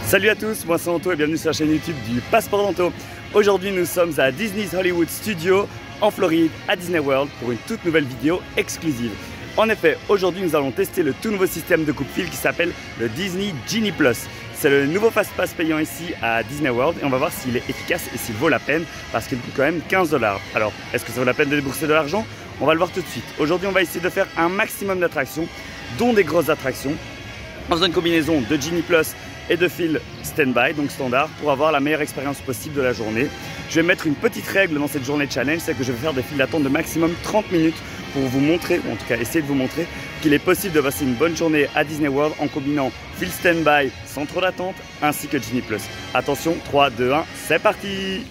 Salut à tous, moi c'est Anto et bienvenue sur la chaîne YouTube du Passeport d'Anto. Aujourd'hui nous sommes à Disney's Hollywood Studios en Floride à Disney World pour une toute nouvelle vidéo exclusive. En effet, aujourd'hui nous allons tester le tout nouveau système de coupe-fil qui s'appelle le Disney Genie Plus. C'est le nouveau Fast Pass payant ici à Disney World et on va voir s'il est efficace et s'il vaut la peine parce qu'il coûte quand même 15 $. Alors, est-ce que ça vaut la peine de débourser de l'argent? On va le voir tout de suite. Aujourd'hui, on va essayer de faire un maximum d'attractions, dont des grosses attractions, dans une combinaison de Genie Plus et de fil stand-by, donc standard, pour avoir la meilleure expérience possible de la journée. Je vais mettre une petite règle dans cette journée challenge, c'est que je vais faire des files d'attente de maximum 30 minutes pour vous montrer, ou en tout cas essayer de vous montrer, qu'il est possible de passer une bonne journée à Disney World en combinant fil stand-by sans trop d'attente, ainsi que Genie Plus. Attention, 3, 2, 1, c'est parti!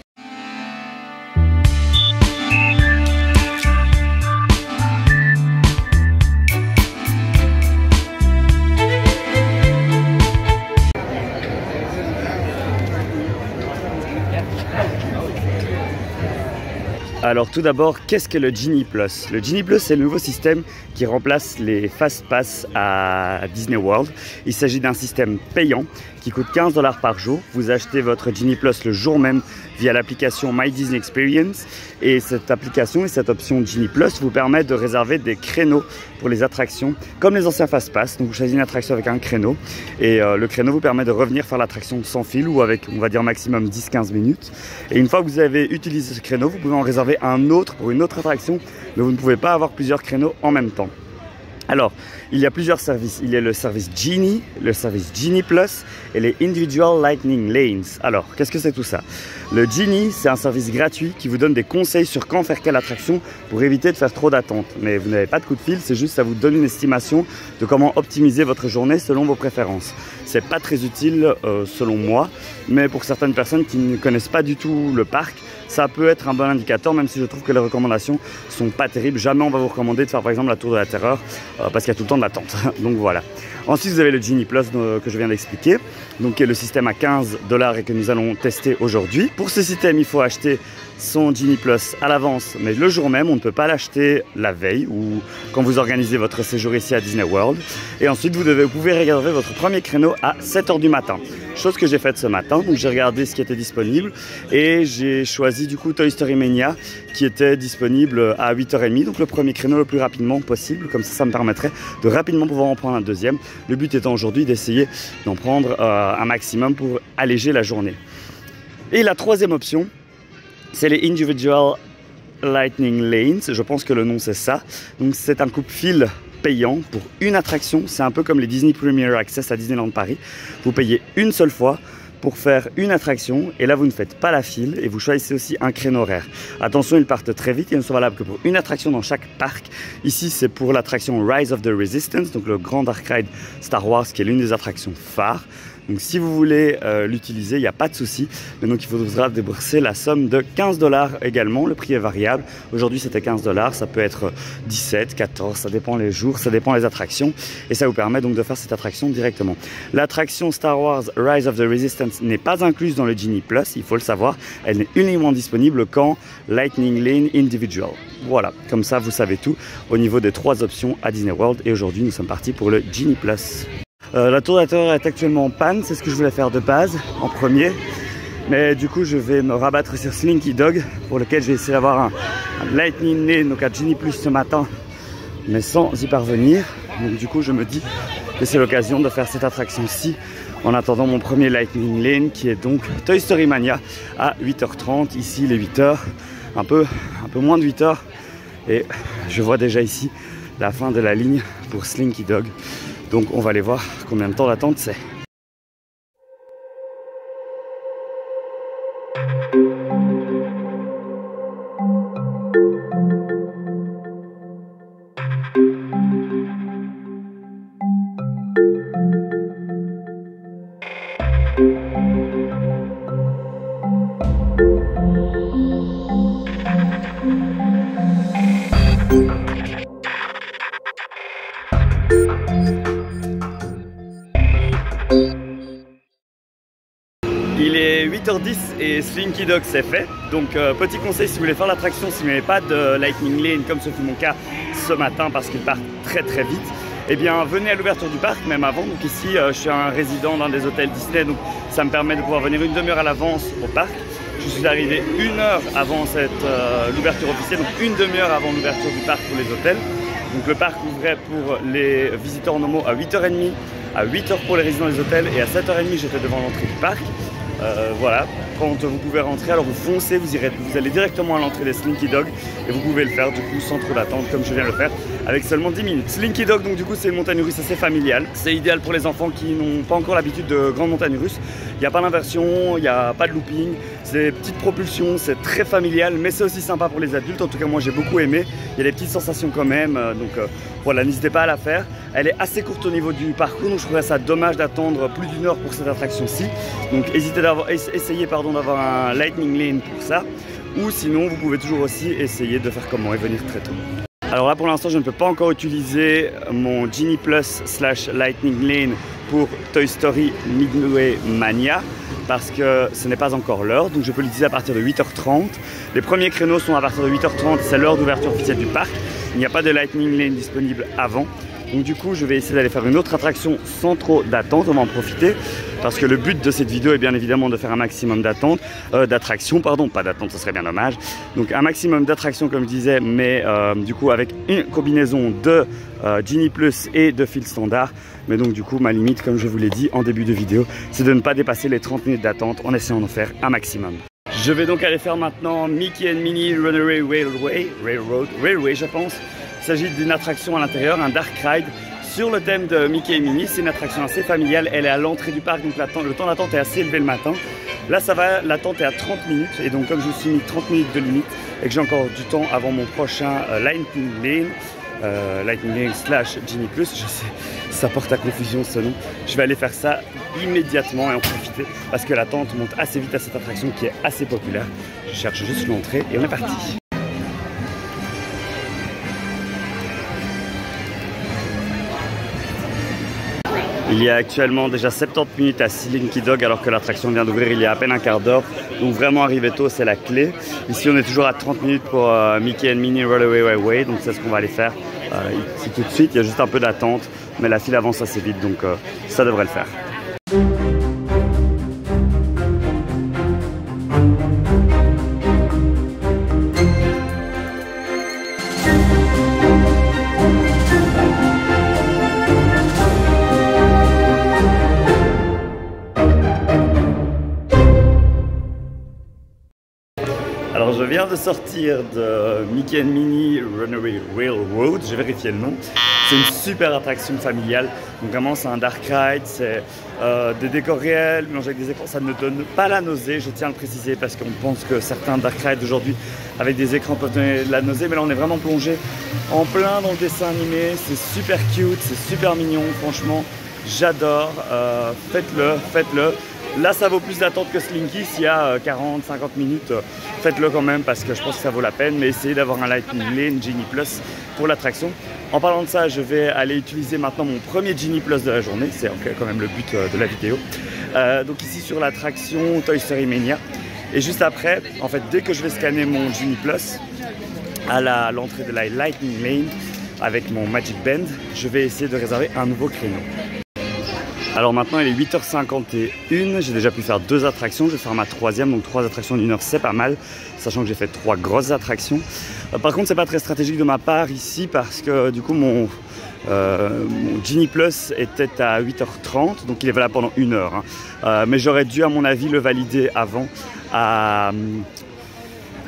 Alors tout d'abord, qu'est-ce que le Genie Plus? Le Genie Plus, c'est le nouveau système qui remplace les Fast Pass à Disney World. Il s'agit d'un système payant qui coûte 15 $ par jour. Vous achetez votre Genie Plus le jour même via l'application My Disney Experience. Et cette application et cette option Genie Plus vous permet de réserver des créneaux pour les attractions, comme les anciens Fast Pass. Donc vous choisissez une attraction avec un créneau et le créneau vous permet de revenir faire l'attraction sans fil ou avec, on va dire, maximum 10-15 minutes. Et une fois que vous avez utilisé ce créneau, vous pouvez en réserver un autre pour une autre attraction, mais vous ne pouvez pas avoir plusieurs créneaux en même temps. Alors, il y a plusieurs services. Il y a le service Genie, le service Genie Plus et les Individual Lightning Lanes. Alors, qu'est-ce que c'est tout ça? Le Genie, c'est un service gratuit qui vous donne des conseils sur quand faire quelle attraction pour éviter de faire trop d'attente. Mais vous n'avez pas de coup de fil, c'est juste ça vous donne une estimation de comment optimiser votre journée selon vos préférences. C'est pas très utile selon moi, mais pour certaines personnes qui ne connaissent pas du tout le parc, ça peut être un bon indicateur, même si je trouve que les recommandations sont pas terribles. Jamais on va vous recommander de faire par exemple la Tour de la Terreur parce qu'il y a tout le temps de l'attente. Donc voilà. Ensuite, vous avez le Genie Plus que je viens d'expliquer, donc qui est le système à 15 $ et que nous allons tester aujourd'hui. Pour ce système, il faut acheter son Genie Plus à l'avance, mais le jour même, on ne peut pas l'acheter la veille ou quand vous organisez votre séjour ici à Disney World. Et ensuite, vous pouvez réserver votre premier créneau à 7 h du matin. Chose que j'ai faite ce matin, donc j'ai regardé ce qui était disponible et j'ai choisi du coup Toy Story Mania qui était disponible à 8 h 30, donc le premier créneau le plus rapidement possible, comme ça me permettrait de rapidement pouvoir en prendre un deuxième. Le but étant aujourd'hui d'essayer d'en prendre un maximum pour alléger la journée. Et la troisième option, c'est les Individual Lightning Lanes, je pense que le nom c'est ça. Donc c'est un coupe-fil payant pour une attraction, c'est un peu comme les Disney Premier Access à Disneyland Paris. Vous payez une seule fois pour faire une attraction et là vous ne faites pas la file et vous choisissez aussi un créneau horaire. Attention, ils partent très vite et ils ne sont valables que pour une attraction dans chaque parc. Ici c'est pour l'attraction Rise of the Resistance, donc le grand dark ride Star Wars qui est l'une des attractions phares. Donc si vous voulez l'utiliser, il n'y a pas de souci. Mais donc il faudra débourser la somme de 15 $ également. Le prix est variable. Aujourd'hui c'était 15 $, ça peut être 17, 14, ça dépend les jours, ça dépend les attractions. Et ça vous permet donc de faire cette attraction directement. L'attraction Star Wars Rise of the Resistance n'est pas incluse dans le Genie Plus, il faut le savoir. Elle n'est uniquement disponible qu'en Lightning Lane Individual. Voilà, comme ça vous savez tout au niveau des trois options à Disney World. Et aujourd'hui nous sommes partis pour le Genie Plus. La Tour de la Terreur est actuellement en panne, c'est ce que je voulais faire de base en premier. Mais du coup je vais me rabattre sur Slinky Dog pour lequel je vais essayer d'avoir un Lightning Lane, donc un Genie Plus ce matin, mais sans y parvenir. Donc du coup je me dis que c'est l'occasion de faire cette attraction-ci en attendant mon premier Lightning Lane qui est donc Toy Story Mania à 8 h 30, ici les 8 h, un peu moins de 8 h. Et je vois déjà ici la fin de la ligne pour Slinky Dog. Donc on va aller voir combien de temps d'attente c'est. Il est 8 h 10 et Slinky Dog c'est fait. Donc petit conseil si vous voulez faire l'attraction, si vous n'avez pas de Lightning Lane comme ce fut mon cas ce matin parce qu'il part très vite, eh bien venez à l'ouverture du parc, même avant. Donc ici, je suis un résident d'un des hôtels Disney, donc ça me permet de pouvoir venir une demi-heure à l'avance au parc. Je suis arrivé 1 heure avant l'ouverture officielle, donc une demi-heure avant l'ouverture du parc pour les hôtels. Donc le parc ouvrait pour les visiteurs normaux à 8h30, à 8h pour les résidents des hôtels et à 7h30 j'étais devant l'entrée du parc. Voilà, quand vous pouvez rentrer, alors vous foncez, vous allez directement à l'entrée des Slinky Dog et vous pouvez le faire du coup sans trop d'attente comme je viens de le faire avec seulement 10 minutes. Slinky Dog, donc du coup c'est une montagne russe assez familiale, c'est idéal pour les enfants qui n'ont pas encore l'habitude de grandes montagnes russes. Il n'y a pas d'inversion, il n'y a pas de looping, c'est des petites propulsions, c'est très familial, mais c'est aussi sympa pour les adultes. En tout cas moi j'ai beaucoup aimé, il y a des petites sensations quand même, voilà, n'hésitez pas à la faire. Elle est assez courte au niveau du parcours, donc je trouverais ça dommage d'attendre plus d'1 heure pour cette attraction-ci. Donc essayez d'avoir un Lightning Lane pour ça, ou sinon vous pouvez toujours aussi essayer de faire comme moi et venir très tôt. Alors là pour l'instant je ne peux pas encore utiliser mon Genie Plus / Lightning Lane pour Toy Story Midway Mania parce que ce n'est pas encore l'heure, donc je peux l'utiliser à partir de 8h30. Les premiers créneaux sont à partir de 8h30, c'est l'heure d'ouverture officielle du parc. Il n'y a pas de Lightning Lane disponible avant. Donc du coup je vais essayer d'aller faire une autre attraction sans trop d'attente, on va en profiter parce que le but de cette vidéo est bien évidemment de faire un maximum d'attractions, pas d'attente, ce serait bien dommage. Donc un maximum d'attractions comme je disais, mais du coup avec une combinaison de Genie Plus et de fil standard. Mais donc du coup ma limite, comme je vous l'ai dit en début de vidéo, c'est de ne pas dépasser les 30 minutes d'attente en essayant d'en faire un maximum. Je vais donc aller faire maintenant Mickey and Minnie Runaway Railway je pense. Il s'agit d'une attraction à l'intérieur, un dark ride sur le thème de Mickey et Minnie. C'est une attraction assez familiale, elle est à l'entrée du parc, donc le temps d'attente est assez élevé le matin. Là ça va, l'attente est à 30 minutes et donc comme je me suis mis 30 minutes de limite et que j'ai encore du temps avant mon prochain Lightning Lane / Genie Plus, je sais, ça porte à confusion ce nom. Je vais aller faire ça immédiatement et en profiter parce que l'attente monte assez vite à cette attraction qui est assez populaire. Je cherche juste l'entrée et on est parti. Il y a actuellement déjà 70 minutes à Slinky Dog alors que l'attraction vient d'ouvrir il y a à peine un quart d'heure. Donc vraiment arriver tôt c'est la clé. Ici on est toujours à 30 minutes pour Mickey and Minnie Runaway Railway, donc c'est ce qu'on va aller faire ici tout de suite. Il y a juste un peu d'attente mais la file avance assez vite donc ça devrait le faire. Alors je viens de sortir de Mickey and Minnie Runaway Railroad, j'ai vérifié le nom. C'est une super attraction familiale, donc vraiment c'est un dark ride, c'est des décors réels mélangés avec des écrans, ça ne donne pas la nausée, je tiens à le préciser parce qu'on pense que certains dark rides aujourd'hui avec des écrans peuvent donner de la nausée, mais là on est vraiment plongé en plein dans le dessin animé, c'est super cute, c'est super mignon, franchement j'adore, faites-le. Là ça vaut plus d'attente que Slinky, s'il y a 40-50 minutes, faites-le quand même parce que je pense que ça vaut la peine, mais essayez d'avoir un Lightning Lane Genie Plus pour l'attraction. En parlant de ça, je vais aller utiliser maintenant mon premier Genie Plus de la journée, c'est quand même le but de la vidéo. Donc ici sur l'attraction Toy Story Mania. Et juste après, en fait dès que je vais scanner mon Genie Plus à l'entrée de la Lightning Lane avec mon Magic Band, je vais essayer de réserver un nouveau créneau. Alors maintenant il est 8h51, j'ai déjà pu faire 2 attractions, je vais faire ma 3e, donc 3 attractions d'1 heure c'est pas mal, sachant que j'ai fait 3 grosses attractions. Par contre c'est pas très stratégique de ma part ici parce que du coup mon Genie Plus était à 8h30, donc il est valable pendant 1 heure. Mais j'aurais dû à mon avis le valider avant à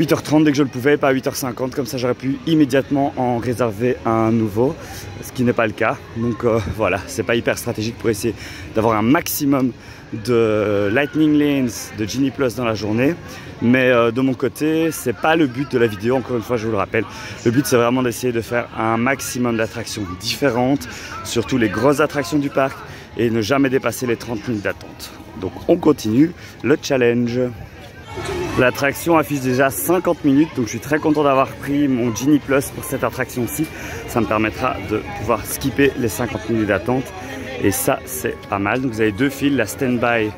8h30 dès que je le pouvais, pas à 8h50, comme ça j'aurais pu immédiatement en réserver un nouveau, ce qui n'est pas le cas. Donc voilà, c'est pas hyper stratégique pour essayer d'avoir un maximum de Lightning Lanes de Genie Plus dans la journée. Mais de mon côté, c'est pas le but de la vidéo, encore une fois je vous le rappelle. Le but c'est vraiment d'essayer de faire un maximum d'attractions différentes, surtout les grosses attractions du parc, et ne jamais dépasser les 30 minutes d'attente. Donc on continue le challenge. L'attraction affiche déjà 50 minutes, donc je suis très content d'avoir pris mon Genie Plus pour cette attraction-ci. Ça me permettra de pouvoir skipper les 50 minutes d'attente et ça c'est pas mal. Donc vous avez 2 files, la Standby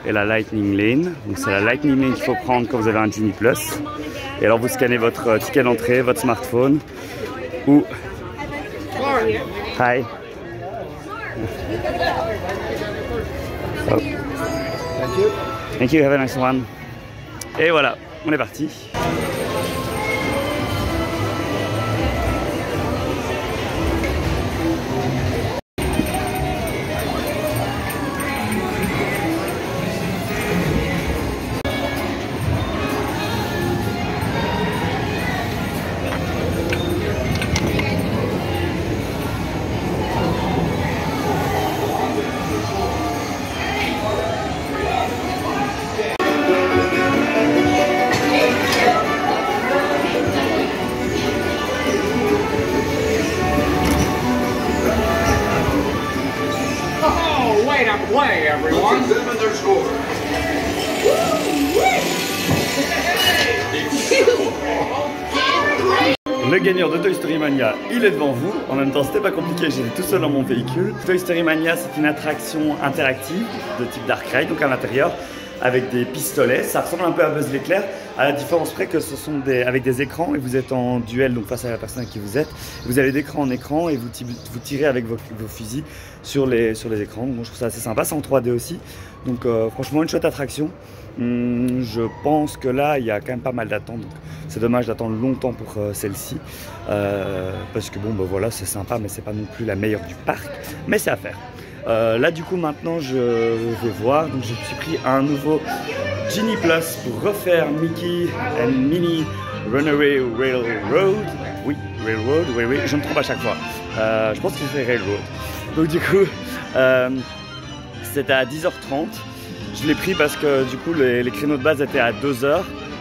et la Lightning Lane. Donc c'est la Lightning Lane qu'il faut prendre quand vous avez un Genie Plus. Et alors vous scannez votre ticket d'entrée, votre smartphone ou... Hi. Oh. Thank you, have a nice one. Et voilà, on est parti. Play, everyone. Le gagnant de Toy Story Mania, il est devant vous. En même temps, c'était pas compliqué, j'étais tout seul dans mon véhicule. Toy Story Mania, c'est une attraction interactive de type Dark Ride, donc à l'intérieur, avec des pistolets. Ça ressemble un peu à Buzz l'éclair, à la différence près que ce sont avec des écrans et vous êtes en duel donc face à la personne avec qui vous êtes. Vous allez d'écran en écran et vous tirez avec vos fusils sur les écrans. Donc, je trouve ça assez sympa, c'est en 3D aussi. Donc franchement, une chouette attraction. Je pense que là, il y a quand même pas mal d'attentes. C'est dommage d'attendre longtemps pour celle-ci. Parce que bon, bah voilà, c'est sympa, mais c'est pas non plus la meilleure du parc. Mais c'est à faire. Là du coup maintenant je vais voir, donc je me suis pris un nouveau Genie Plus pour refaire Mickey and Minnie Runaway Railroad. Oui, Railroad, oui, je me trompe à chaque fois. Je pense que c'est Railroad. Donc du coup, c'était à 10h30. Je l'ai pris parce que du coup les créneaux de base étaient à 2h.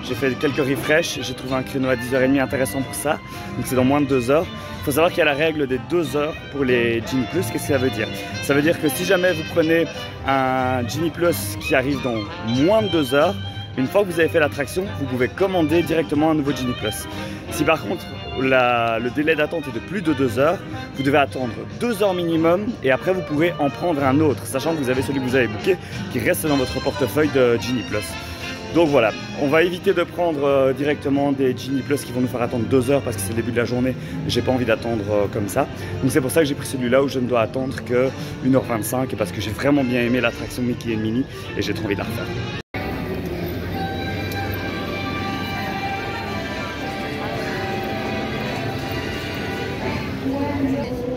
J'ai fait quelques refresh, j'ai trouvé un créneau à 10h30 intéressant pour ça. Donc c'est dans moins de 2 heures. Il faut savoir qu'il y a la règle des 2 heures pour les Genie Plus. Qu'est-ce que ça veut dire? Ça veut dire que si jamais vous prenez un Genie Plus qui arrive dans moins de 2 heures, une fois que vous avez fait l'attraction, vous pouvez commander directement un nouveau Genie Plus. Si par contre le délai d'attente est de plus de 2 heures, vous devez attendre 2 heures minimum et après vous pouvez en prendre un autre, sachant que vous avez celui que vous avez booké qui reste dans votre portefeuille de Genie Plus. Donc voilà, on va éviter de prendre directement des Genie Plus qui vont nous faire attendre 2 heures parce que c'est le début de la journée et j'ai pas envie d'attendre comme ça. Donc c'est pour ça que j'ai pris celui-là où je ne dois attendre que 1h25 et parce que j'ai vraiment bien aimé l'attraction Mickey et Minnie et j'ai trop envie de la refaire.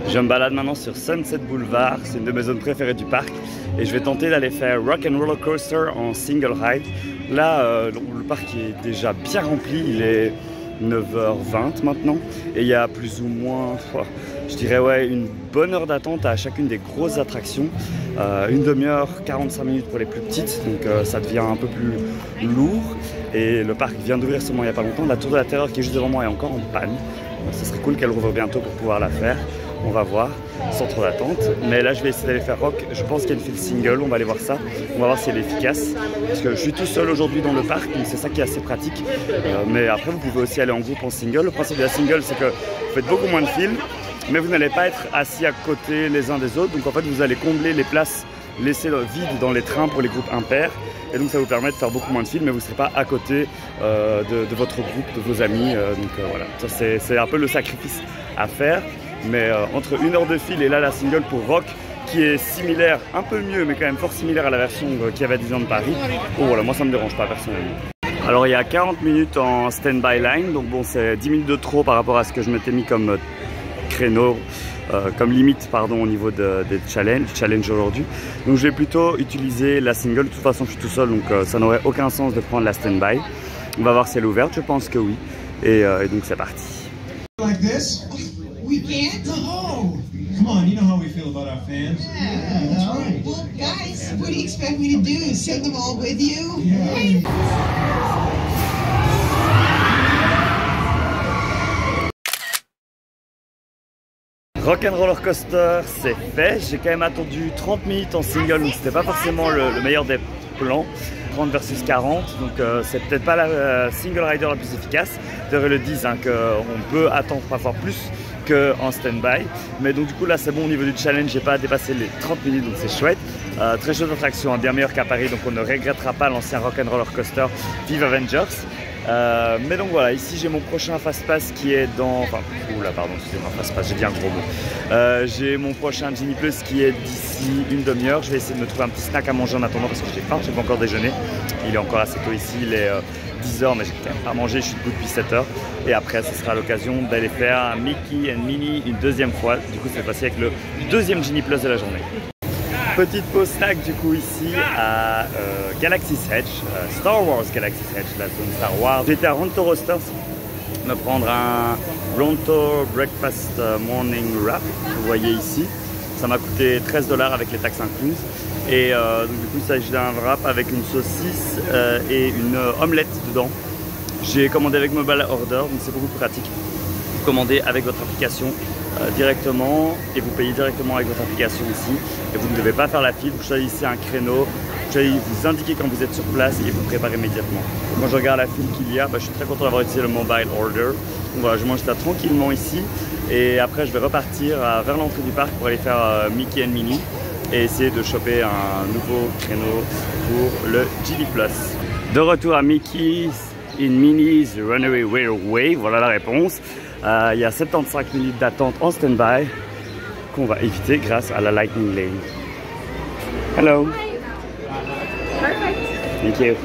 Je me balade maintenant sur Sunset Boulevard, c'est une de mes zones préférées du parc et je vais tenter d'aller faire Rock and Roller Coaster en single ride. Là, le parc est déjà bien rempli, il est 9h20 maintenant et il y a plus ou moins, je dirais ouais, une bonne heure d'attente à chacune des grosses attractions. Une demi-heure, 45 minutes pour les plus petites, donc ça devient un peu plus lourd et le parc vient d'ouvrir seulement il n'y a pas longtemps. La Tour de la Terreur qui est juste devant moi est encore en panne. Ce serait cool qu'elle rouvre bientôt pour pouvoir la faire. On va voir, sans trop d'attente. Mais là, je vais essayer d'aller faire rock. Je pense qu'il y a une file single, on va aller voir ça. On va voir si elle est efficace. Parce que je suis tout seul aujourd'hui dans le parc, donc c'est ça qui est assez pratique. Mais après, vous pouvez aussi aller en groupe en single. Le principe de la single, c'est que vous faites beaucoup moins de files, mais vous n'allez pas être assis à côté les uns des autres. Donc en fait, vous allez combler les places laissées vides dans les trains pour les groupes impairs. Et donc ça vous permet de faire beaucoup moins de files, mais vous ne serez pas à côté de votre groupe, de vos amis. Voilà, ça c'est un peu le sacrifice à faire. Mais entre 1 heure de file et là la single pour Rock, qui est similaire, un peu mieux, mais quand même fort similaire à la version qu'il y avait à Disneyland Paris. Bon voilà, moi ça me dérange pas personnellement. Alors il y a 40 minutes en stand-by line, donc bon c'est 10 minutes de trop par rapport à ce que je m'étais mis comme créneau, comme limite pardon au niveau des challenge aujourd'hui. Donc je vais plutôt utiliser la single, de toute façon je suis tout seul donc ça n'aurait aucun sens de prendre la stand-by. On va voir si elle est ouverte, je pense que oui. Et donc c'est parti. Like this? We can't? No! Come on, you know how we feel about our fans. Yeah, that's right. Well, guys, what do you expect me to do? Send them all with you? Yeah. Rock'n'Roller Coaster, c'est fait. J'ai quand même attendu 30 minutes en single, donc c'était pas forcément le meilleur des plans. 30 versus 40, donc c'est peut-être pas la single rider la plus efficace. D'ailleurs, ils le disent hein, qu'on peut attendre parfois plus qu'en stand-by. Mais donc du coup là c'est bon au niveau du challenge, j'ai pas dépassé les 30 minutes, donc c'est chouette. Très chouette attraction, hein, bien meilleure qu'à Paris, donc on ne regrettera pas l'ancien Rock'n'Roller Coaster Vive Avengers. Mais donc voilà, ici j'ai mon prochain Fast Pass qui est dans... Enfin, oula pardon, excusez-moi, Fast Pass, j'ai dit un gros mot. J'ai mon prochain Genie Plus qui est d'ici une demi-heure. Je vais essayer de me trouver un petit snack à manger en attendant parce que j'ai faim, j'ai pas encore déjeuné. Il est encore assez tôt ici, il est 10h mais j'ai quand même pas mangé, je suis debout depuis 7h. Et après ce sera l'occasion d'aller faire un Mickey and Minnie une deuxième fois. Du coup c'est passé avec le deuxième Genie Plus de la journée. Petite pause snack du coup ici à Galaxy's Edge, Star Wars Galaxy's Edge, la zone Star Wars. J'étais à Ronto Roasters me prendre un Ronto Breakfast Morning Wrap, vous voyez ici. Ça m'a coûté 13$ avec les taxes incluses. Et donc du coup il s'agit d'un wrap avec une saucisse et une omelette dedans. J'ai commandé avec Mobile Order, donc c'est beaucoup plus pratique. Vous commandez avec votre application directement et vous payez directement avec votre application ici. Et vous ne devez pas faire la file, vous choisissez un créneau, vous indiquez quand vous êtes sur place et vous préparez immédiatement. Quand je regarde la file qu'il y a, je suis très content d'avoir utilisé le Mobile Order. Donc voilà, je mange ça tranquillement ici et après je vais repartir vers l'entrée du parc pour aller faire Mickey and Minnie et essayer de choper un nouveau créneau pour le Genie Plus. De retour à Mickey's and Minnie's Runaway Railway, voilà la réponse. Il y a 75 minutes d'attente en stand-by qu'on va éviter grâce à la Lightning Lane. Hello. Perfect. Thank you.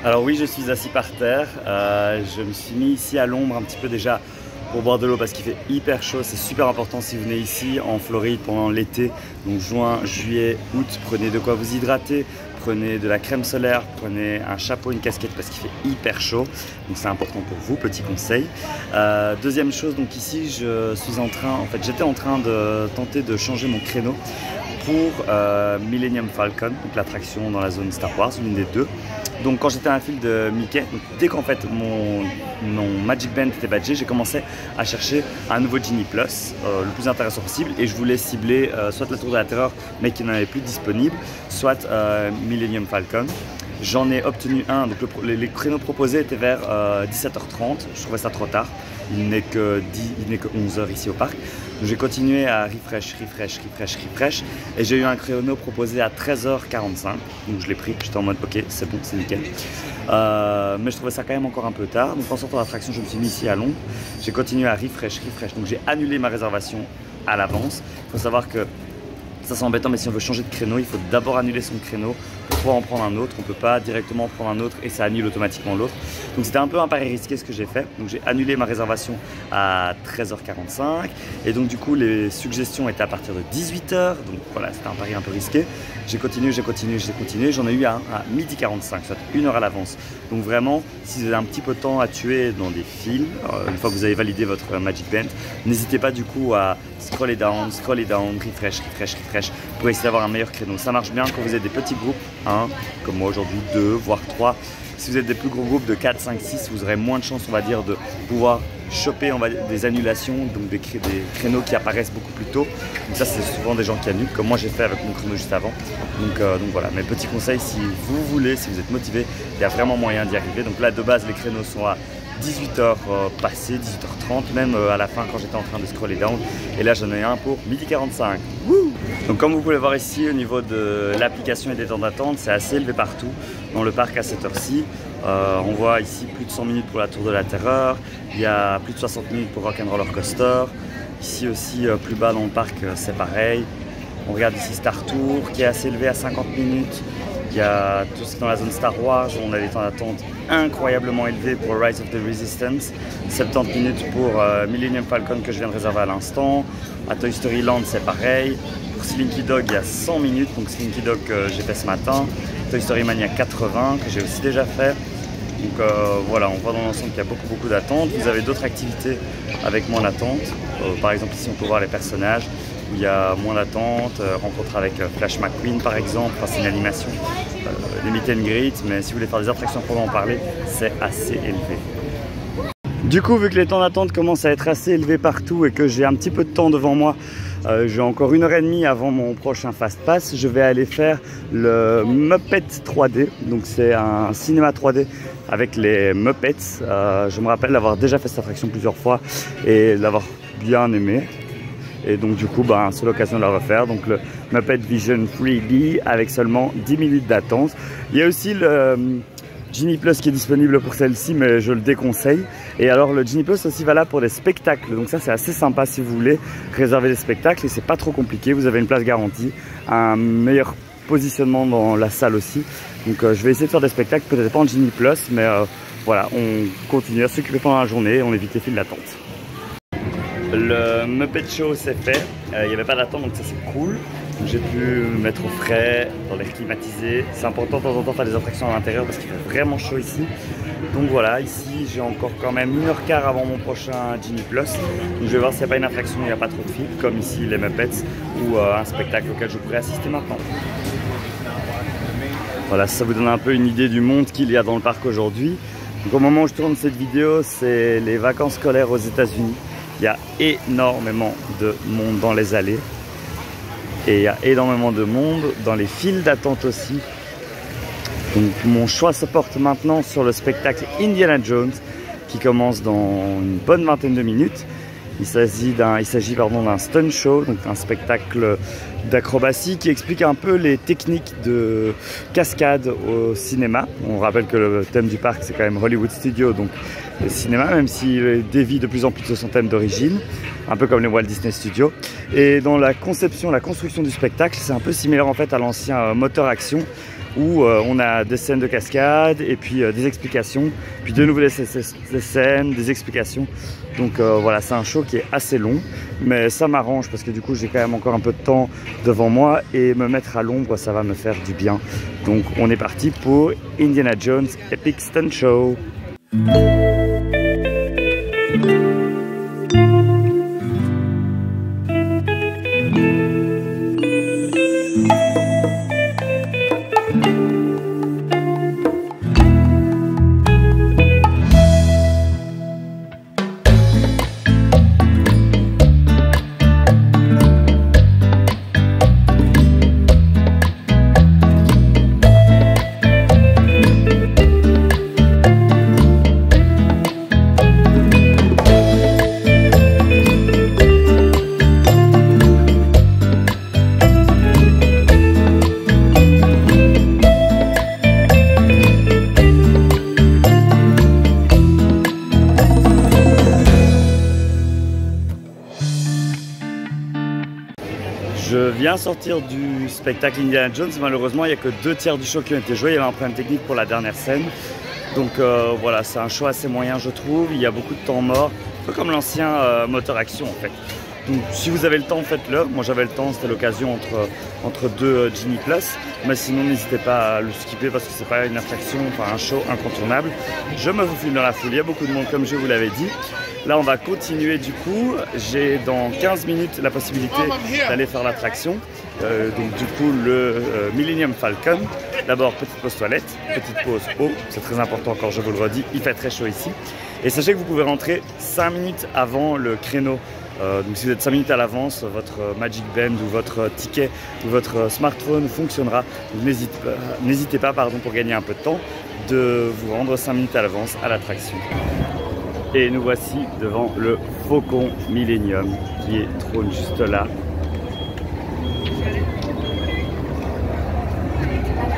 Alors oui, je suis assis par terre. Je me suis mis ici à l'ombre un petit peu déjà pour boire de l'eau parce qu'il fait hyper chaud. C'est super important si vous venez ici en Floride pendant l'été, donc juin, juillet, août. Prenez de quoi vous hydrater. Prenez de la crème solaire, prenez un chapeau, une casquette parce qu'il fait hyper chaud. Donc c'est important pour vous, petit conseil. Deuxième chose, donc ici j'étais en train de tenter de changer mon créneau pour Millennium Falcon, donc l'attraction dans la zone Star Wars, l'une des deux. Donc quand j'étais à un fil de Mickey, donc dès qu'en fait mon Magic Band était badgé, j'ai commencé à chercher un nouveau Genie Plus, le plus intéressant possible, et je voulais cibler soit la Tour de la Terreur, mais qui n'en avait plus disponible, soit Millennium Falcon. J'en ai obtenu un, donc les créneaux proposés étaient vers 17h30, je trouvais ça trop tard, il n'est que 11h ici au parc. Donc j'ai continué à refresh, et j'ai eu un créneau proposé à 13h45, donc je l'ai pris, j'étais en mode ok, c'est bon, c'est nickel. Mais je trouvais ça quand même encore un peu tard, donc en sortant de l'attraction, je me suis mis ici à Londres, j'ai continué à refresh, donc j'ai annulé ma réservation à l'avance. Il faut savoir que ça c'est embêtant, mais si on veut changer de créneau, il faut d'abord annuler son créneau pour pouvoir en prendre un autre. On ne peut pas directement prendre un autre et ça annule automatiquement l'autre. Donc c'était un peu un pari risqué ce que j'ai fait. Donc j'ai annulé ma réservation à 13h45 et donc du coup les suggestions étaient à partir de 18h. Donc voilà, c'était un pari un peu risqué. J'ai continué, j'en ai eu à 12h45, soit 1 heure à l'avance. Donc vraiment, si vous avez un petit peu de temps à tuer dans des files, une fois que vous avez validé votre Magic Band, n'hésitez pas du coup à scroller down, refresh pour essayer d'avoir un meilleur créneau. Ça marche bien quand vous êtes des petits groupes, comme moi aujourd'hui, 2 voire 3. Si vous êtes des plus gros groupes de 4, 5, 6, vous aurez moins de chances, on va dire, de pouvoir choper des annulations, donc des créneaux qui apparaissent beaucoup plus tôt. Donc ça, c'est souvent des gens qui annulent, comme moi j'ai fait avec mon créneau juste avant. Donc voilà, mes petits conseils, si vous voulez, si vous êtes motivé, il y a vraiment moyen d'y arriver. Donc là, de base, les créneaux sont à 18h passé, 18h30, même à la fin quand j'étais en train de scroller down. Et là, j'en ai un pour 12h45. Wouh! Donc comme vous pouvez voir ici, au niveau de l'application et des temps d'attente, c'est assez élevé partout dans le parc à cette heure-ci. On voit ici plus de 100 minutes pour la Tour de la Terreur, il y a plus de 60 minutes pour Rock'n'Roller Coaster. Ici aussi, plus bas dans le parc, c'est pareil. On regarde ici Star Tour qui est assez élevé à 50 minutes. Il y a tout ce qui est dans la zone Star Wars, on a des temps d'attente incroyablement élevés pour Rise of the Resistance, 70 minutes pour Millennium Falcon que je viens de réserver à l'instant. À Toy Story Land c'est pareil. Pour Slinky Dog il y a 100 minutes, donc Slinky Dog que j'ai fait ce matin. Toy Story Mania 80 que j'ai aussi déjà fait. Donc voilà, on voit dans l'ensemble qu'il y a beaucoup d'attentes. Vous avez d'autres activités avec moins d'attente. Par exemple ici on peut voir les personnages où il y a moins d'attente, rencontre avec Flash McQueen par exemple, enfin, c'est une animation, les meet and greet, mais si vous voulez faire des attractions pour en parler, c'est assez élevé. Du coup, vu que les temps d'attente commencent à être assez élevés partout et que j'ai un petit peu de temps devant moi, j'ai encore 1h30 avant mon prochain Fast Pass, je vais aller faire le Muppet 3D, donc c'est un cinéma 3D avec les Muppets. Je me rappelle d'avoir déjà fait cette attraction plusieurs fois et l'avoir bien aimé. Et donc du coup, c'est l'occasion de la refaire. Donc le Muppet Vision 3D avec seulement 10 minutes d'attente. Il y a aussi le Genie Plus qui est disponible pour celle-ci, mais je le déconseille. Et alors le Genie Plus aussi valable pour des spectacles, donc ça c'est assez sympa si vous voulez réserver des spectacles et c'est pas trop compliqué, vous avez une place garantie, un meilleur positionnement dans la salle aussi. Donc je vais essayer de faire des spectacles, peut-être pas en Genie Plus, mais voilà, on continue à s'occuper pendant la journée, on évite les files d'attente. Le Muppet Show c'est fait, il n'y avait pas d'attente donc ça c'est cool. J'ai pu me mettre au frais, dans l'air climatisé. C'est important de temps en temps faire des attractions à l'intérieur parce qu'il fait vraiment chaud ici. Donc voilà, ici j'ai encore quand même 1h15 avant mon prochain Genie Plus. Donc je vais voir s'il n'y a pas une attraction où il n'y a pas trop de fil, comme ici les Muppets ou un spectacle auquel je pourrais assister maintenant. Voilà, ça vous donne un peu une idée du monde qu'il y a dans le parc aujourd'hui. Donc au moment où je tourne cette vidéo, c'est les vacances scolaires aux États-Unis. Il y a énormément de monde dans les allées. Et il y a énormément de monde dans les files d'attente aussi. Donc mon choix se porte maintenant sur le spectacle Indiana Jones qui commence dans une bonne vingtaine de minutes. Il s'agit d'un stunt show, donc un spectacle d'acrobatie qui explique un peu les techniques de cascade au cinéma. On rappelle que le thème du parc c'est quand même Hollywood Studios, donc le cinéma, même s'il dévie de plus en plus de son thème d'origine, un peu comme les Walt Disney Studios. Et dans la conception, la construction du spectacle, c'est un peu similaire en fait à l'ancien moteur action où on a des scènes de cascade et puis des explications, puis de nouveau des scènes, des explications. Donc voilà, c'est un show qui est assez long, mais ça m'arrange parce que du coup j'ai quand même encore un peu de temps devant moi et me mettre à l'ombre, ça va me faire du bien. Donc on est parti pour Indiana Jones Epic Stunt Show. Je viens sortir du spectacle Indiana Jones, malheureusement il n'y a que 2/3 du show qui ont été joués, il y avait un problème technique pour la dernière scène. Donc voilà, c'est un show assez moyen je trouve, il y a beaucoup de temps mort, un peu comme l'ancien moteur action en fait. Donc si vous avez le temps, faites-le. Moi j'avais le temps, c'était l'occasion entre deux Genie Plus. Mais sinon n'hésitez pas à le skipper parce que c'est pas une attraction, enfin un show incontournable. Je me faufile dans la foule, il y a beaucoup de monde comme je vous l'avais dit. Là on va continuer du coup, j'ai dans 15 minutes la possibilité d'aller faire l'attraction. Donc du coup le Millennium Falcon. D'abord petite pause toilette, petite pause eau, c'est très important encore je vous le redis, il fait très chaud ici. Et sachez que vous pouvez rentrer 5 minutes avant le créneau. Donc si vous êtes 5 minutes à l'avance, votre Magic Band ou votre ticket ou votre smartphone fonctionnera. N'hésitez pas pour gagner un peu de temps de vous rendre 5 minutes à l'avance à l'attraction. Et nous voici devant le Faucon Millennium qui trône juste là.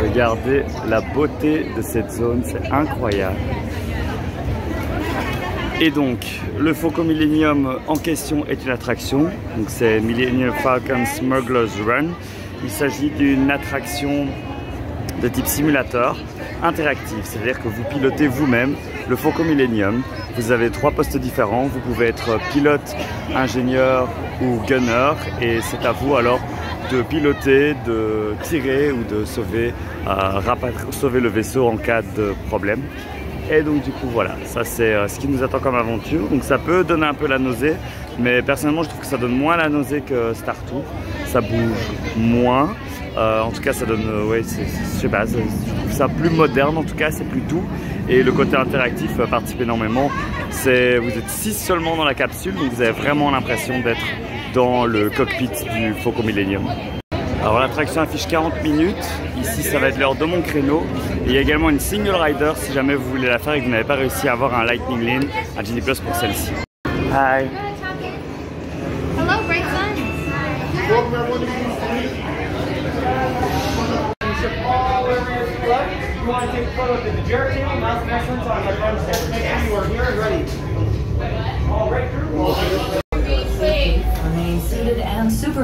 Regardez la beauté de cette zone, c'est incroyable. Et donc, le Faucon Millennium en question est une attraction. Donc c'est Millennium Falcon Smuggler's Run. Il s'agit d'une attraction de type simulateur interactif, c'est-à-dire que vous pilotez vous-même le Faucon Millennium. Vous avez 3 postes différents, vous pouvez être pilote, ingénieur ou gunner et c'est à vous alors de piloter, de tirer ou de sauver, sauver le vaisseau en cas de problème. Et donc du coup voilà, ça c'est ce qui nous attend comme aventure. Donc ça peut donner un peu la nausée, mais personnellement je trouve que ça donne moins la nausée que Star Tour. Ça bouge moins, en tout cas ça donne, ouais, je sais pas, je trouve ça plus moderne en tout cas, c'est plus doux. Et le côté interactif participe énormément. Vous êtes 6 seulement dans la capsule, donc vous avez vraiment l'impression d'être dans le cockpit du Faucon Millennium. Alors l'attraction affiche 40 minutes, ici ça va être l'heure de mon créneau. Et il y a également une single rider si jamais vous voulez la faire et que vous n'avez pas réussi à avoir un Lightning Lane à Genie Plus pour celle-ci. Hi. Hello, great son.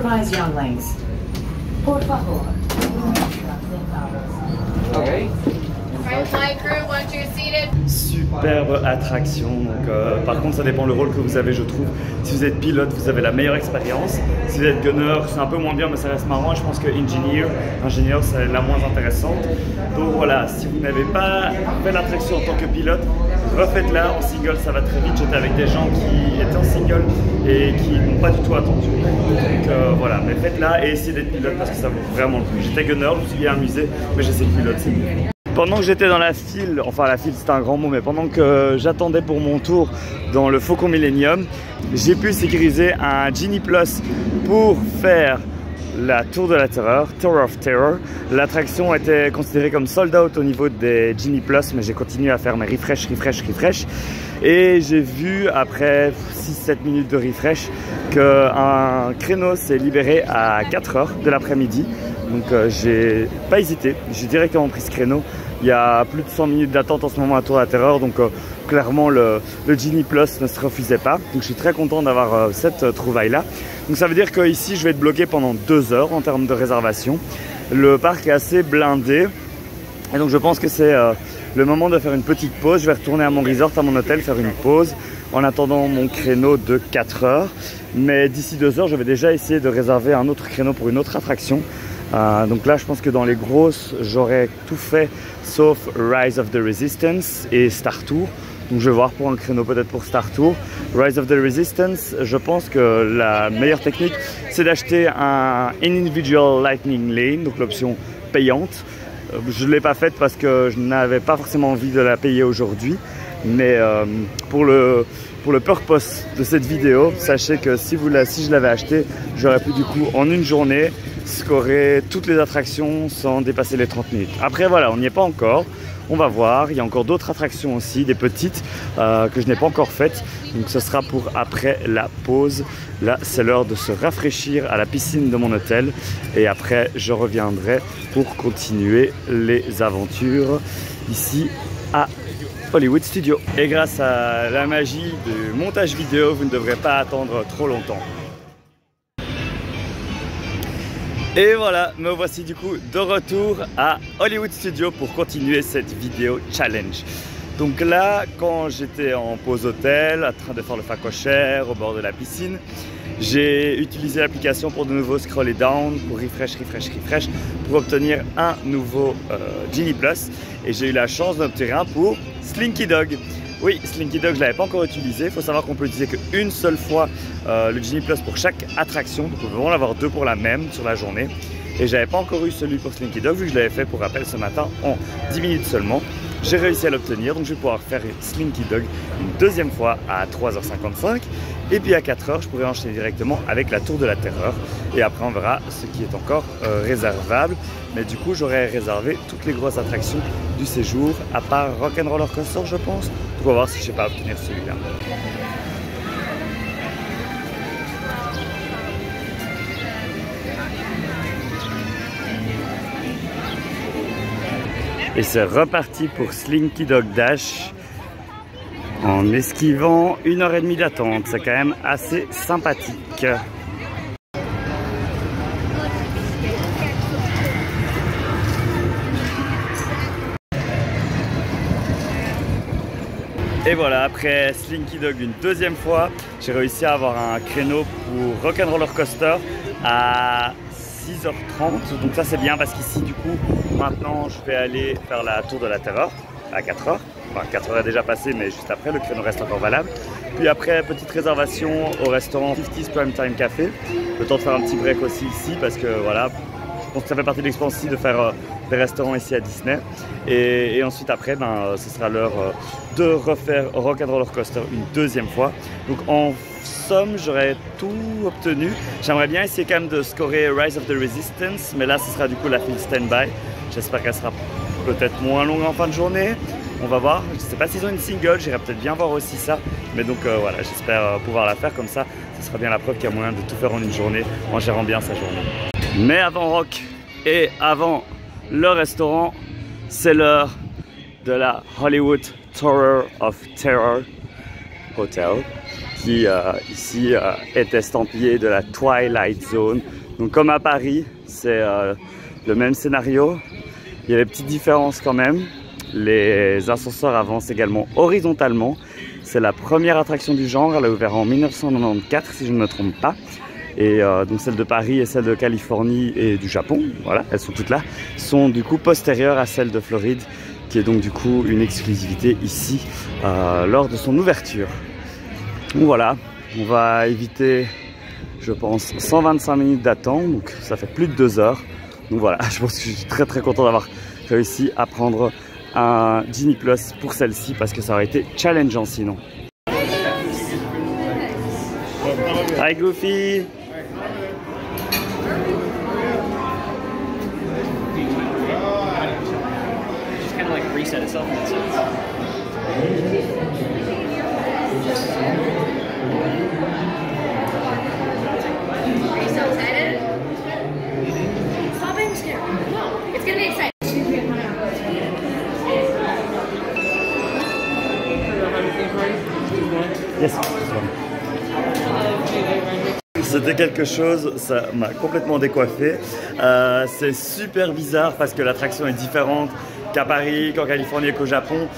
Surprise younglings. Por favor. Okay. Flight crew, once you're seated. Superbe attraction, donc par contre ça dépend le rôle que vous avez, je trouve. Si vous êtes pilote, vous avez la meilleure expérience. Si vous êtes gunner, c'est un peu moins bien mais ça reste marrant. Je pense que ingénieur c'est la moins intéressante. Donc voilà, si vous n'avez pas fait l'attraction en tant que pilote, refaites-la en single, ça va très vite. J'étais avec des gens qui étaient en single et qui n'ont pas du tout attendu. Donc voilà, mais faites-la et essayez d'être pilote parce que ça vaut vraiment le coup. J'étais gunner, je me suis bien amusé, mais j'essaie de pilote, c'est mieux. Pendant que j'étais dans la file, enfin la file c'est un grand mot, mais pendant que j'attendais pour mon tour dans le Faucon Millenium, j'ai pu sécuriser un Genie Plus pour faire la Tour de la Terreur, Tour of Terror. L'attraction était considérée comme sold out au niveau des Genie Plus, mais j'ai continué à faire mes refresh. Et j'ai vu après 6-7 minutes de refresh qu'un créneau s'est libéré à 4 h de l'après-midi. Donc j'ai pas hésité, j'ai directement pris ce créneau. Il y a plus de 100 minutes d'attente en ce moment à Tour de la Terreur, donc clairement le Genie Plus ne se refusait pas. Donc je suis très content d'avoir cette trouvaille-là. Donc ça veut dire qu'ici je vais être bloqué pendant 2 heures en termes de réservation. Le parc est assez blindé et donc je pense que c'est le moment de faire une petite pause. Je vais retourner à mon resort, à mon hôtel, faire une pause en attendant mon créneau de 4 heures. Mais d'ici 2 heures, je vais déjà essayer de réserver un autre créneau pour une autre attraction. Donc là je pense que dans les grosses j'aurais tout fait sauf Rise of the Resistance et Star Tour. Donc je vais voir pour un créneau peut-être pour Star Tour. Rise of the Resistance, je pense que la meilleure technique c'est d'acheter un Individual Lightning Lane, donc l'option payante. Je ne l'ai pas faite parce que je n'avais pas forcément envie de la payer aujourd'hui. Mais pour le purpose de cette vidéo, sachez que si je l'avais acheté, j'aurais pu du coup en une journée scorer toutes les attractions sans dépasser les 30 minutes. Après voilà, on n'y est pas encore, on va voir. Il y a encore d'autres attractions aussi, des petites que je n'ai pas encore faites. Donc ce sera pour après la pause. Là c'est l'heure de se rafraîchir à la piscine de mon hôtel. Et après je reviendrai pour continuer les aventures ici à Hollywood Studios. Et grâce à la magie du montage vidéo, vous ne devrez pas attendre trop longtemps. Et voilà, me voici du coup de retour à Hollywood Studios pour continuer cette vidéo challenge. Donc là, quand j'étais en pause hôtel, en train de faire le facochère au bord de la piscine, j'ai utilisé l'application pour de nouveau scroller down, pour refresh, pour obtenir un nouveau Genie Plus. Et j'ai eu la chance d'obtenir un pour Slinky Dog. Oui, Slinky Dog, je ne l'avais pas encore utilisé. Il faut savoir qu'on peut utiliser qu'une seule fois le Genie Plus pour chaque attraction. Donc on peut vraiment en avoir 2 pour la même sur la journée. Et j'avais pas encore eu celui pour Slinky Dog vu que je l'avais fait pour rappel ce matin en 10 minutes seulement. J'ai réussi à l'obtenir, donc je vais pouvoir faire Slinky Dog une deuxième fois à 3 h 55. Et puis à 4 h, je pourrais enchaîner directement avec la Tour de la Terreur. Et après, on verra ce qui est encore réservable. Mais du coup, j'aurais réservé toutes les grosses attractions du séjour, à part Rock'n'Roller Coaster, je pense. Donc on va voir si je ne sais pas obtenir celui-là. Et c'est reparti pour Slinky Dog Dash en esquivant 1h30 d'attente. C'est quand même assez sympathique. Et voilà, après Slinky Dog une deuxième fois, j'ai réussi à avoir un créneau pour Rock'n'Roller Coaster à 6h30, donc ça c'est bien parce qu'ici du coup maintenant je vais aller faire la Tour de la Terreur à 4 h. Enfin 4 h est déjà passé mais juste après le créneau reste encore valable. Puis après petite réservation au restaurant 50's Prime Time Café. Le temps de faire un petit break aussi ici parce que voilà, je pense que ça fait partie de l'expérience ici de faire des restaurants ici à Disney. Et ensuite après ce sera l'heure de refaire Rock'n'Roller Coaster une deuxième fois. Donc en somme, j'aurais tout obtenu. J'aimerais bien essayer quand même de scorer Rise of the Resistance, mais là ce sera du coup la file stand-by. J'espère qu'elle sera peut-être moins longue en fin de journée. On va voir. Je ne sais pas s'ils ont une single, j'irai peut-être bien voir aussi ça. Mais donc voilà, j'espère pouvoir la faire comme ça. Ce sera bien la preuve qu'il y a moyen de tout faire en une journée en gérant bien sa journée. Mais avant Rock et avant le restaurant, c'est l'heure de la Hollywood Tower of Terror Hotel, qui ici est estampillé de la Twilight Zone. Donc comme à Paris, c'est le même scénario. Il y a des petites différences quand même. Les ascenseurs avancent également horizontalement. C'est la première attraction du genre, elle a ouvert en 1994 si je ne me trompe pas. Et donc celle de Paris et celle de Californie et du Japon, voilà, elles sont toutes là, sont du coup postérieures à celle de Floride, qui est donc du coup une exclusivité ici lors de son ouverture. Donc voilà, on va éviter, je pense, 125 minutes d'attente, donc ça fait plus de 2 heures. Donc voilà, je pense que je suis très content d'avoir réussi à prendre un Genie Plus pour celle-ci parce que ça aurait été challengeant sinon. Hi Goofy! Just kind of like reset itself in that sense. Are you so excited? Stop being scared. No, it's gonna be exciting. Yes. C'était quelque chose, ça m'a complètement décoiffé. C'est super bizarre parce que l'attraction est différente qu'à Paris, qu'en Californie et qu'au Japon.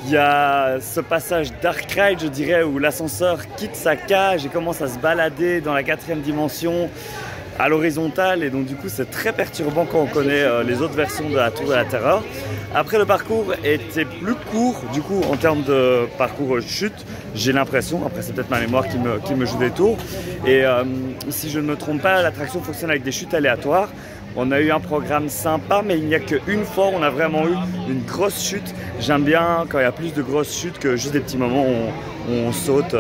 Il y a ce passage Dark Ride, je dirais, où l'ascenseur quitte sa cage et commence à se balader dans la 4e dimension à l'horizontale, et donc du coup c'est très perturbant quand on connaît les autres versions de la Tour de la Terreur. Après, le parcours était plus court du coup en termes de parcours chute, j'ai l'impression, après c'est peut-être ma mémoire qui me joue des tours, et si je ne me trompe pas, l'attraction fonctionne avec des chutes aléatoires. On a eu un programme sympa, mais il n'y a qu'une fois on a vraiment eu une grosse chute. J'aime bien quand il y a plus de grosses chutes que juste des petits moments où on saute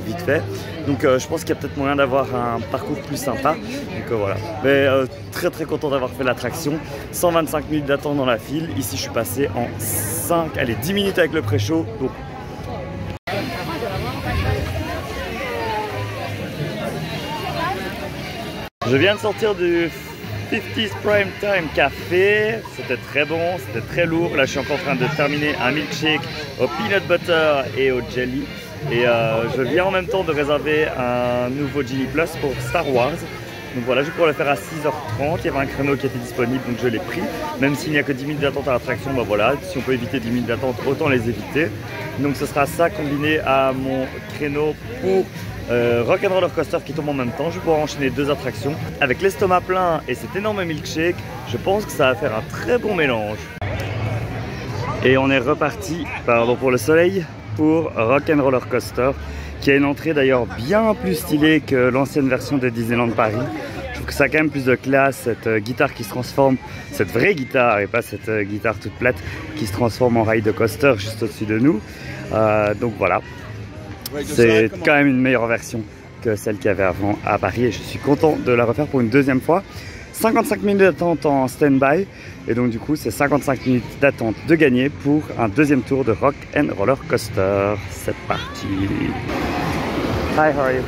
vite fait. Donc je pense qu'il y a peut-être moyen d'avoir un parcours plus sympa. Donc voilà. Mais très content d'avoir fait l'attraction. 125 minutes d'attente dans la file. Ici je suis passé en 10 minutes avec le pré-show. Donc je viens de sortir du 50's Prime Time Café, c'était très bon, c'était très lourd. Là je suis encore en train de terminer un milkshake au peanut butter et au jelly. Et je viens en même temps de réserver un nouveau Genie Plus pour Star Wars. Donc voilà, je pourrais le faire à 6h30, il y avait un créneau qui était disponible donc je l'ai pris. Même s'il n'y a que 10 minutes d'attente à l'attraction, bah voilà, si on peut éviter 10 minutes d'attente, autant les éviter. Donc ce sera ça combiné à mon créneau pour Rock'n'Roller Coaster qui tombe en même temps. Je vais pouvoir enchaîner 2 attractions. Avec l'estomac plein et cet énorme milkshake, je pense que ça va faire un très bon mélange. Et on est reparti, pardon pour le soleil, pour Rock'n'Roller Coaster, qui a une entrée d'ailleurs bien plus stylée que l'ancienne version de Disneyland Paris. Je trouve que ça a quand même plus de classe, cette guitare qui se transforme, cette vraie guitare et pas cette guitare toute plate qui se transforme en rail de coaster juste au-dessus de nous. Donc voilà. C'est quand même une meilleure version que celle qu'il y avait avant à Paris et je suis content de la refaire pour une 2e fois. 55 minutes d'attente en stand-by et donc du coup c'est 55 minutes d'attente de gagner pour un 2e tour de Rock'n'Roller Coaster. C'est parti. Hi, how are you?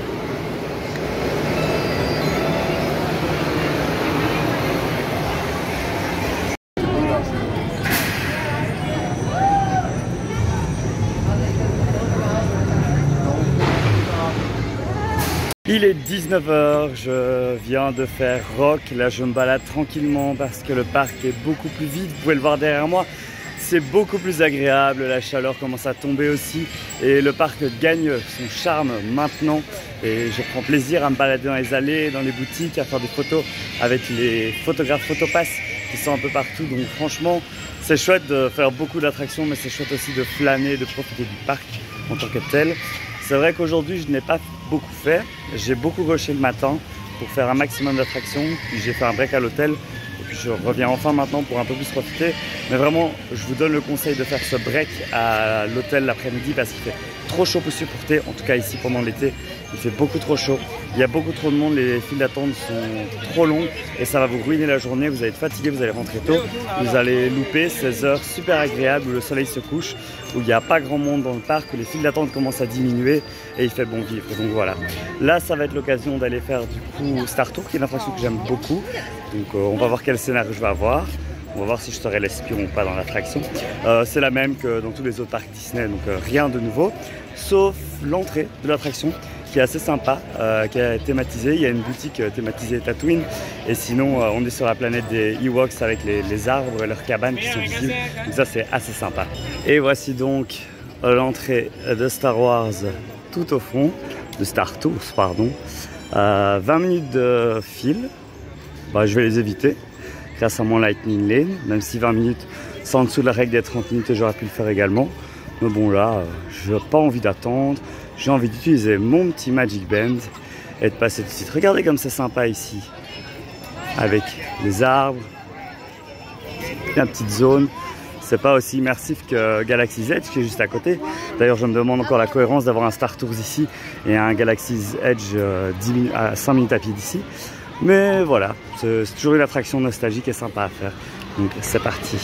Il est 19h, je viens de faire Rock, là je me balade tranquillement parce que le parc est beaucoup plus vide, vous pouvez le voir derrière moi, c'est beaucoup plus agréable, la chaleur commence à tomber aussi et le parc gagne son charme maintenant et je prends plaisir à me balader dans les allées, dans les boutiques, à faire des photos avec les photographes Photopass qui sont un peu partout, donc franchement c'est chouette de faire beaucoup d'attractions mais c'est chouette aussi de flâner, de profiter du parc en tant que tel. C'est vrai qu'aujourd'hui je n'ai pas beaucoup fait, j'ai beaucoup rushé le matin pour faire un maximum d'attractions, puis j'ai fait un break à l'hôtel et puis je reviens enfin maintenant pour un peu plus profiter. Mais vraiment je vous donne le conseil de faire ce break à l'hôtel l'après-midi parce qu'il fait trop chaud pour supporter, en tout cas ici pendant l'été il fait beaucoup trop chaud, il y a beaucoup trop de monde, les files d'attente sont trop longues et ça va vous ruiner la journée, vous allez être fatigué, vous allez rentrer tôt, vous allez louper 16 heures super agréables où le soleil se couche, où il n'y a pas grand monde dans le parc, où les files d'attente commencent à diminuer et il fait bon vivre. Donc voilà, là ça va être l'occasion d'aller faire du coup Star Tour qui est une attraction que j'aime beaucoup, donc on va voir quel scénario je vais avoir. On va voir si je serai l'espion ou pas dans l'attraction. C'est la même que dans tous les autres parcs Disney, donc rien de nouveau. Sauf l'entrée de l'attraction qui est assez sympa, qui est thématisé. Il y a une boutique thématisée Tatooine. Et sinon, on est sur la planète des Ewoks avec les arbres et leurs cabanes qui sont visibles. Donc ça, c'est assez sympa. Et voici donc l'entrée de Star Wars tout au fond, de Star Tours, pardon. 20 minutes de fil. Bah, je vais les éviter grâce à mon Lightning Lane, même si 20 minutes, c'est en dessous de la règle des 30 minutes et j'aurais pu le faire également. Mais bon là, je n'ai pas envie d'attendre, j'ai envie d'utiliser mon petit Magic Band et de passer tout de suite. Regardez comme c'est sympa ici, avec les arbres, la petite zone. C'est pas aussi immersif que Galaxy's Edge qui est juste à côté. D'ailleurs, je me demande encore la cohérence d'avoir un Star Tours ici et un Galaxy's Edge à 5 minutes à pied d'ici. Mais voilà, c'est toujours une attraction nostalgique et sympa à faire. Donc c'est parti.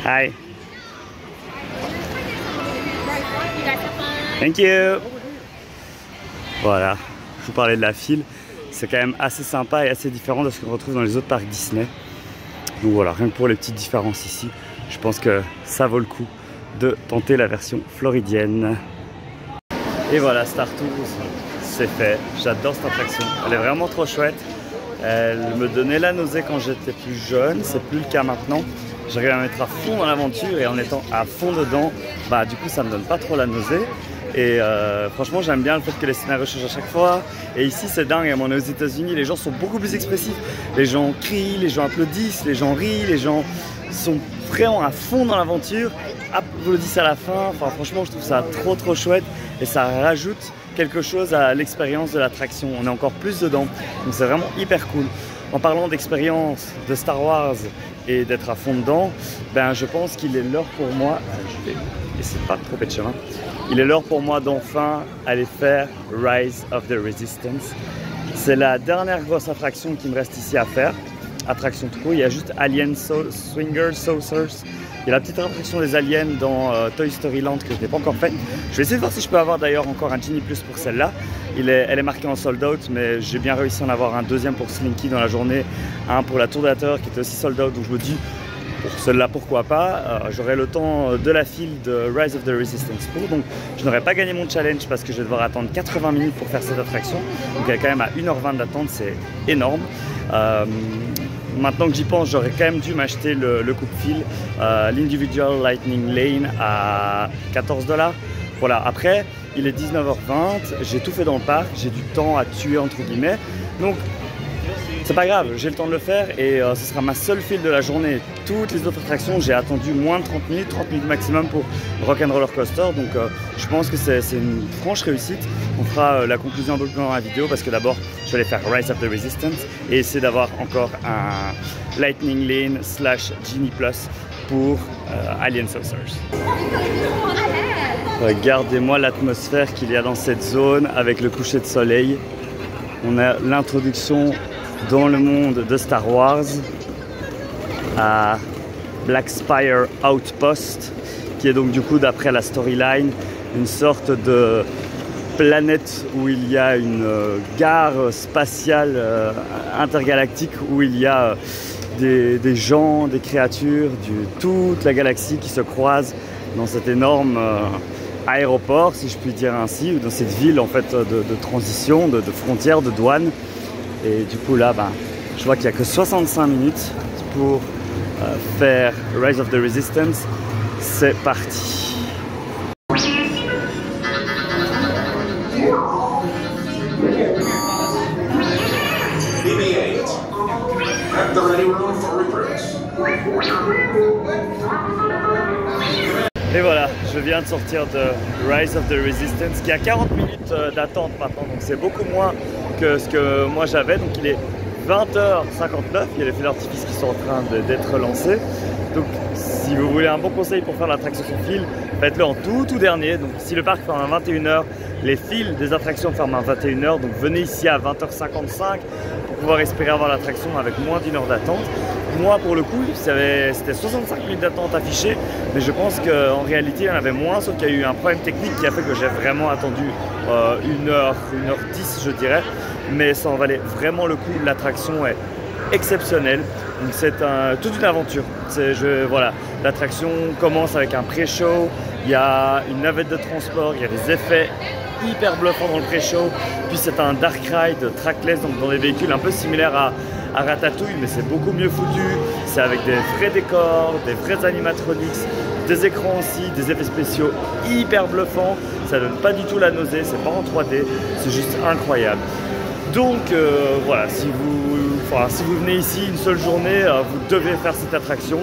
Hi. Thank you. Voilà, je vous parlais de la file. C'est quand même assez sympa et assez différent de ce qu'on retrouve dans les autres parcs Disney. Donc voilà, rien que pour les petites différences ici, je pense que ça vaut le coup de tenter la version floridienne. Et voilà, Star Tours, c'est fait. J'adore cette attraction. Elle est vraiment trop chouette. Elle me donnait la nausée quand j'étais plus jeune, c'est plus le cas maintenant. J'arrive à me mettre à fond dans l'aventure et en étant à fond dedans, bah du coup ça me donne pas trop la nausée. Et franchement j'aime bien le fait que les scénarios changent à chaque fois. Et ici c'est dingue, on est aux États-Unis, les gens sont beaucoup plus expressifs. Les gens crient, les gens applaudissent, les gens rient, les gens sont vraiment à fond dans l'aventure, applaudissent à la fin. Enfin franchement je trouve ça trop chouette et ça rajoute quelque chose à l'expérience de l'attraction. On est encore plus dedans, donc c'est vraiment hyper cool. En parlant d'expérience de Star Wars et d'être à fond dedans, ben je pense qu'il est l'heure pour moi, je vais essayer de pas me tromper de chemin, il est l'heure pour moi d'enfin aller faire Rise of the Resistance. C'est la dernière grosse attraction qui me reste ici à faire. Attraction tout court, il y a juste Alien Swingers, Saucers. Il y a la petite attraction des aliens dans Toy Story Land que je n'ai pas encore faite. Je vais essayer de voir si je peux avoir d'ailleurs encore un Genie Plus pour celle-là. Elle est marquée en sold out, mais j'ai bien réussi à en avoir un deuxième pour Slinky dans la journée, un pour la Tour de la Terreur qui était aussi sold out, donc je me dis pour celle-là pourquoi pas. J'aurai le temps de la file de Rise of the Resistance pour, donc je n'aurai pas gagné mon challenge parce que je vais devoir attendre 80 minutes pour faire cette attraction. Donc elle est quand même à 1h20 d'attente, c'est énorme. Maintenant que j'y pense, j'aurais quand même dû m'acheter le coupe-fil, l'Individual Lightning Lane à 14 $. Voilà, après, il est 19h20, j'ai tout fait dans le parc, j'ai du temps à tuer entre guillemets. Donc, c'est pas grave, j'ai le temps de le faire et ce sera ma seule file de la journée. Toutes les autres attractions, j'ai attendu moins de 30 minutes maximum pour Rock'n'Roller Coaster. Donc je pense que c'est une franche réussite. On fera la conclusion un peu plus dans la vidéo parce que d'abord, je vais aller faire Rise of the Resistance et essayer d'avoir encore un Lightning Lane / Genie Plus pour Alien Saucers. Regardez-moi l'atmosphère qu'il y a dans cette zone avec le coucher de soleil. On a l'introduction dans le monde de Star Wars à Black Spire Outpost, qui est donc du coup d'après la storyline une sorte de planète où il y a une gare spatiale intergalactique où il y a des gens, des créatures, toute la galaxie qui se croisent dans cet énorme aéroport, si je puis dire ainsi, ou dans cette ville en fait de transition, de frontière, de douane. Et du coup là, je vois qu'il n'y a que 65 minutes pour faire Rise of the Resistance. C'est parti. Et voilà, je viens de sortir de Rise of the Resistance qui a 40 minutes d'attente maintenant, donc c'est beaucoup moins que ce que moi j'avais. Donc il est 20h59, il y a les feux d'artifice qui sont en train d'être lancés. Donc si vous voulez un bon conseil pour faire l'attraction sans fil, faites-le en tout dernier. Donc si le parc ferme à 21h, les fils des attractions ferment à 21h, donc venez ici à 20h55 pour pouvoir espérer avoir l'attraction avec moins d'1 heure d'attente. Moi pour le coup c'était 65 minutes d'attente affichée, mais je pense qu'en réalité il y en avait moins, sauf qu'il y a eu un problème technique qui a fait que j'ai vraiment attendu 1h10 je dirais, mais ça en valait vraiment le coup. L'attraction est exceptionnelle, donc c'est toute une aventure. Voilà, l'attraction commence avec un pré-show, Il y a une navette de transport, il y a des effets hyper bluffants dans le pré-show. Puis c'est un dark ride trackless, donc dans des véhicules un peu similaires à Ratatouille, mais c'est beaucoup mieux foutu. C'est avec des vrais décors, des vrais animatronics, des écrans aussi, des effets spéciaux hyper bluffants. Ça donne pas du tout la nausée, c'est pas en 3D, c'est juste incroyable. Donc voilà, si vous venez ici une seule journée, vous devez faire cette attraction.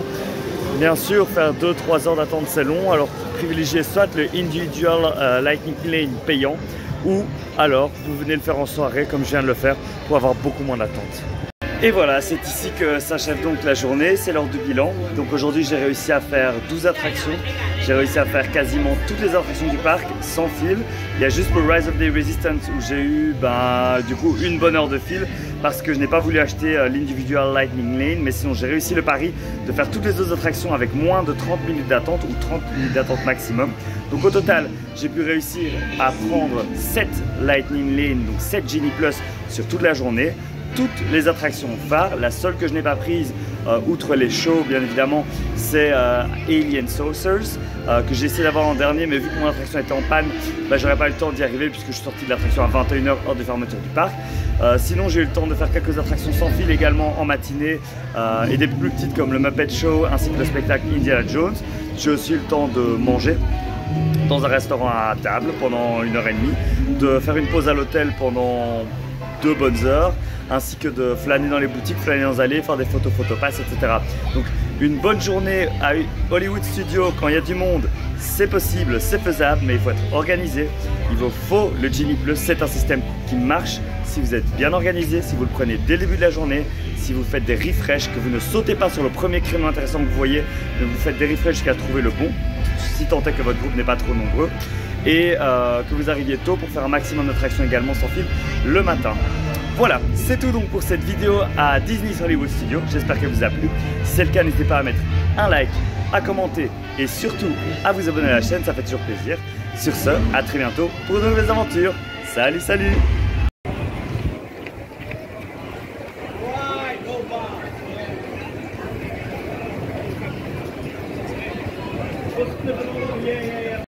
Bien sûr, faire 2-3 heures d'attente c'est long, alors privilégiez soit le Individual Lightning Lane payant, ou alors vous venez le faire en soirée comme je viens de le faire pour avoir beaucoup moins d'attente. Et voilà, c'est ici que s'achève donc la journée, c'est l'heure du bilan. Donc aujourd'hui j'ai réussi à faire 12 attractions, j'ai réussi à faire quasiment toutes les attractions du parc sans fil. Il y a juste le Rise of the Resistance où j'ai eu du coup une bonne heure de fil parce que je n'ai pas voulu acheter l'Individual Lightning Lane, mais sinon j'ai réussi le pari de faire toutes les autres attractions avec moins de 30 minutes d'attente ou 30 minutes d'attente maximum. Donc au total, j'ai pu réussir à prendre 7 Lightning Lane, donc 7 Genie Plus sur toute la journée. Toutes les attractions phares, la seule que je n'ai pas prise, outre les shows bien évidemment, c'est Alien Saucers, que j'ai essayé d'avoir en dernier, mais vu que mon attraction était en panne, j'aurais pas eu le temps d'y arriver puisque je suis sorti de l'attraction à 21h, heure de fermeture du parc. Sinon j'ai eu le temps de faire quelques attractions sans fil également en matinée, et des plus petites comme le Muppet Show ainsi que le spectacle Indiana Jones. J'ai aussi eu le temps de manger dans un restaurant à table pendant 1h30, de faire une pause à l'hôtel pendant 2 bonnes heures, ainsi que de flâner dans les boutiques, flâner dans les allées, faire des photos, photopass, etc. Donc une bonne journée à Hollywood Studios quand il y a du monde, c'est possible, c'est faisable, mais il faut être organisé. Il vous faut le Genie Plus, c'est un système qui marche si vous êtes bien organisé, si vous le prenez dès le début de la journée, si vous faites des refreshs, que vous ne sautez pas sur le premier créneau intéressant que vous voyez, mais vous faites des refreshs jusqu'à trouver le bon, si tant est que votre groupe n'est pas trop nombreux, et que vous arriviez tôt pour faire un maximum d'attractions également sans fil le matin. Voilà, c'est tout donc pour cette vidéo à Disney's Hollywood Studios. J'espère qu'elle vous a plu. Si c'est le cas, n'hésitez pas à mettre un like, à commenter et surtout à vous abonner à la chaîne, ça fait toujours plaisir. Sur ce, à très bientôt pour de nouvelles aventures. Salut, salut! Yeah.